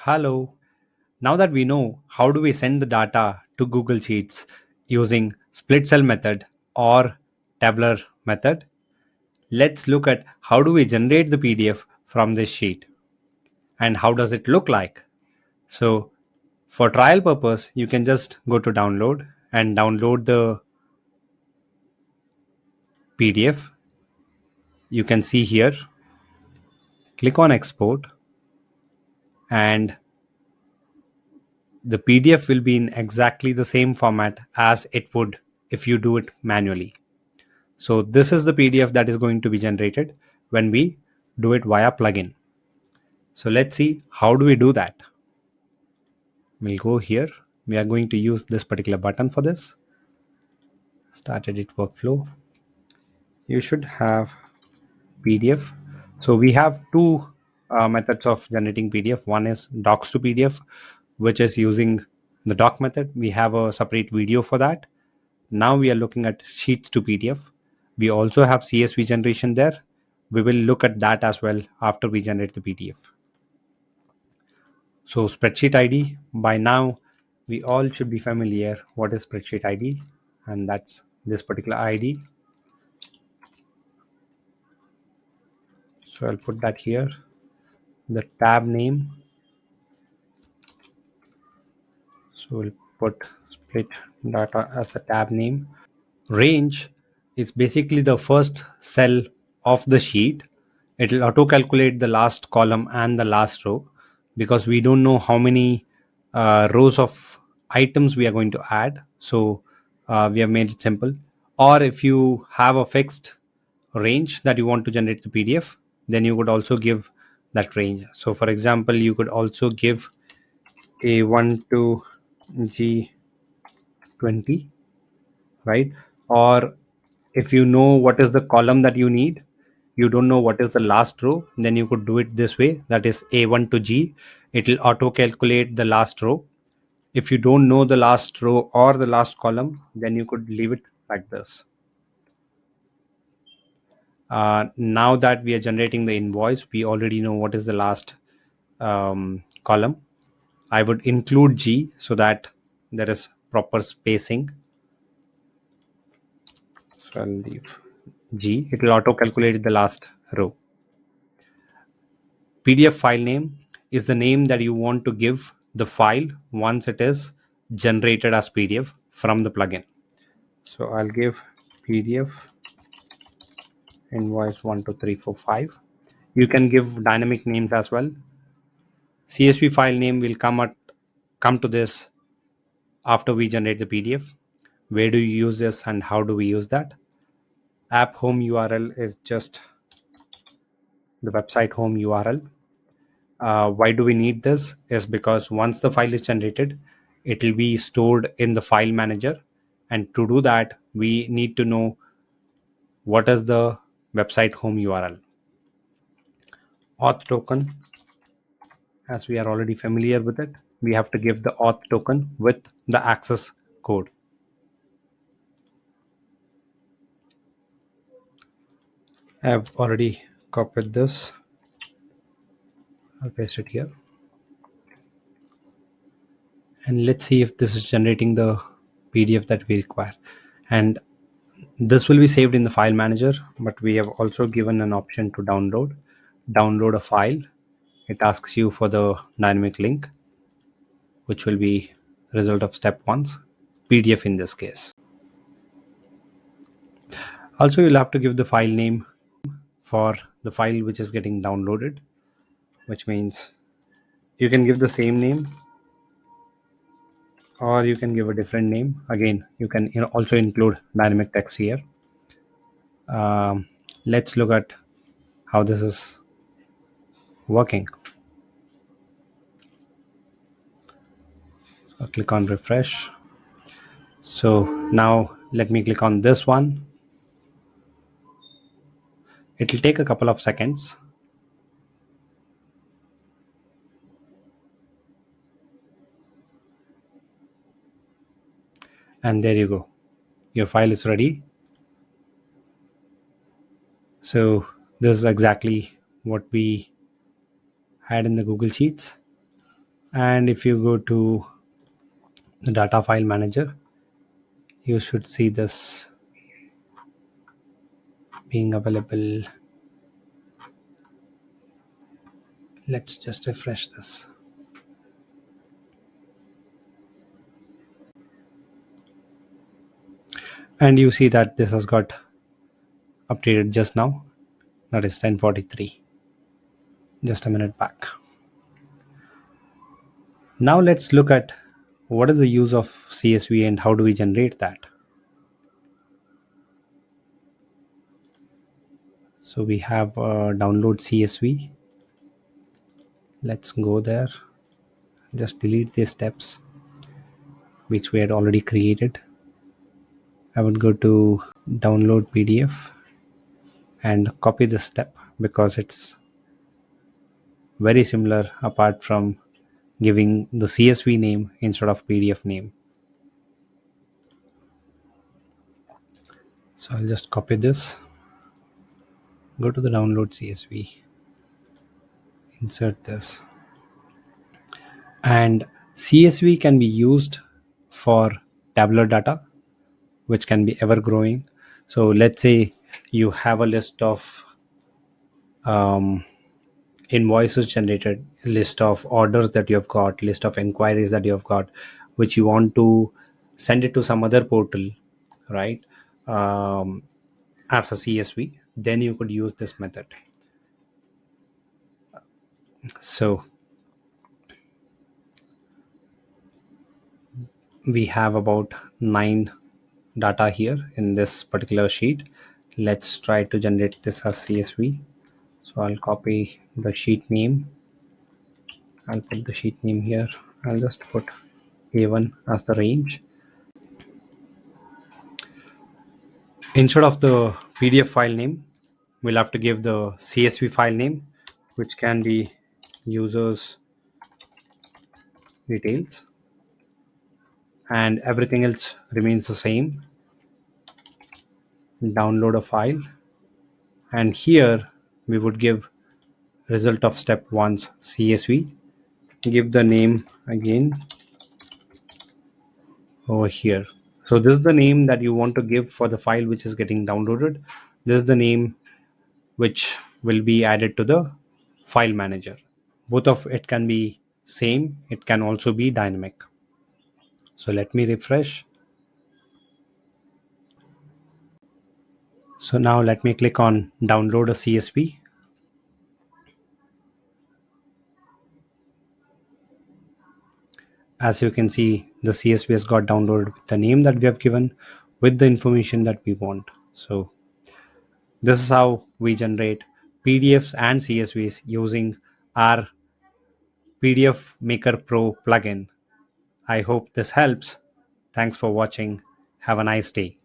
Hello. Now that we know how do we send the data to Google Sheets using split cell method or tabular method, let's look at how do we generate the PDF from this sheet and how does it look like. So for trial purpose, you can just go to download and download the PDF. You can see here, click on export and the PDF will be in exactly the same format as it would if you do it manually. So this is the PDF that is going to be generated when we do it via plugin. So let's see how do we do that. We'll go here. We are going to use this particular button for this. Start edit workflow. You should have PDF. So we have two methods of generating PDF. One is docs to PDF, which is using the doc method. We have a separate video for that. Now we are looking at sheets to PDF. We also have CSV generation there. We will look at that as well after we generate the PDF. So spreadsheet ID, by now we all should be familiar what is spreadsheet ID, and that's this particular ID. So I'll put that here. The tab name. So we'll put split data as the tab name. Range is basically the first cell of the sheet. It will auto calculate the last column and the last row because we don't know how many rows of items we are going to add. So we have made it simple. Or if you have a fixed range that you want to generate the PDF, then you could also give that range. So for example, you could also give A1 to G20, right? Or if you know what is the column that you need, you don't know what is the last row, then you could do it this way, that is A1 to G. It will auto calculate the last row. If you don't know the last row or the last column, then you could leave it like this. Now that we are generating the invoice, we already know what is the last column. I would include G so that there is proper spacing. So I'll leave G. It will auto calculate the last row. PDF file name is the name that you want to give the file once it is generated as PDF from the plugin. So I'll give PDF invoice 12345. You can give dynamic names as well. CSV file name will come to this after we generate the PDF. Where do you use this and how do we use that? App home URL is just the website home URL. Why do we need this? Is because once the file is generated, it will be stored in the file manager. And to do that, we need to know what is the website home URL. Auth token, as we are already familiar with it, we have to give the auth token with the access code. I've already copied this. I'll paste it here. And let's see if this is generating the PDF that we require. And this will be saved in the file manager, but we have also given an option to download a file. It asks you for the dynamic link, which will be result of step 1's PDF in this case. Also, you'll have to give the file name for the file which is getting downloaded, which means you can give the same name or you can give a different name. Again, you can also include dynamic text here. Let's look at how this is working. So click on refresh. So now let me click on this one. It will take a couple of seconds. And there you go. Your file is ready. So this is exactly what we had in the Google Sheets. And if you go to the data file manager, you should see this being available. Let's just refresh this. And you see that this has got updated just now. That is 10:43, just a minute back. Now let's look at what is the use of CSV and how do we generate that. So we have download CSV. Let's go there. Just delete these steps which we had already created. I would go to download PDF and copy this step because it's very similar apart from giving the CSV name instead of PDF name. So I'll just copy this, go to the download CSV, insert this. And CSV can be used for tabular data, which can be ever growing. So let's say you have a list of invoices generated, list of orders that you have got, list of inquiries that you have got, which you want to send it to some other portal, right? As a CSV, then you could use this method. So we have about 9 data here in this particular sheet. Let's try to generate this as CSV. So I'll copy the sheet name. I'll put the sheet name here. I'll just put A1 as the range. Instead of the PDF file name, we'll have to give the CSV file name, which can be users details, and everything else remains the same. Download a file, and here we would give result of step 1's CSV, give the name again over here. So this is the name that you want to give for the file which is getting downloaded. This is the name which will be added to the file manager. Both of it can be same, it can also be dynamic. So let me refresh. So now let me click on download a CSV. As you can see, the CSV has got downloaded with the name that we have given, with the information that we want. So this is how we generate PDFs and CSVs using our PDF Maker Pro plugin. I hope this helps. Thanks for watching. Have a nice day.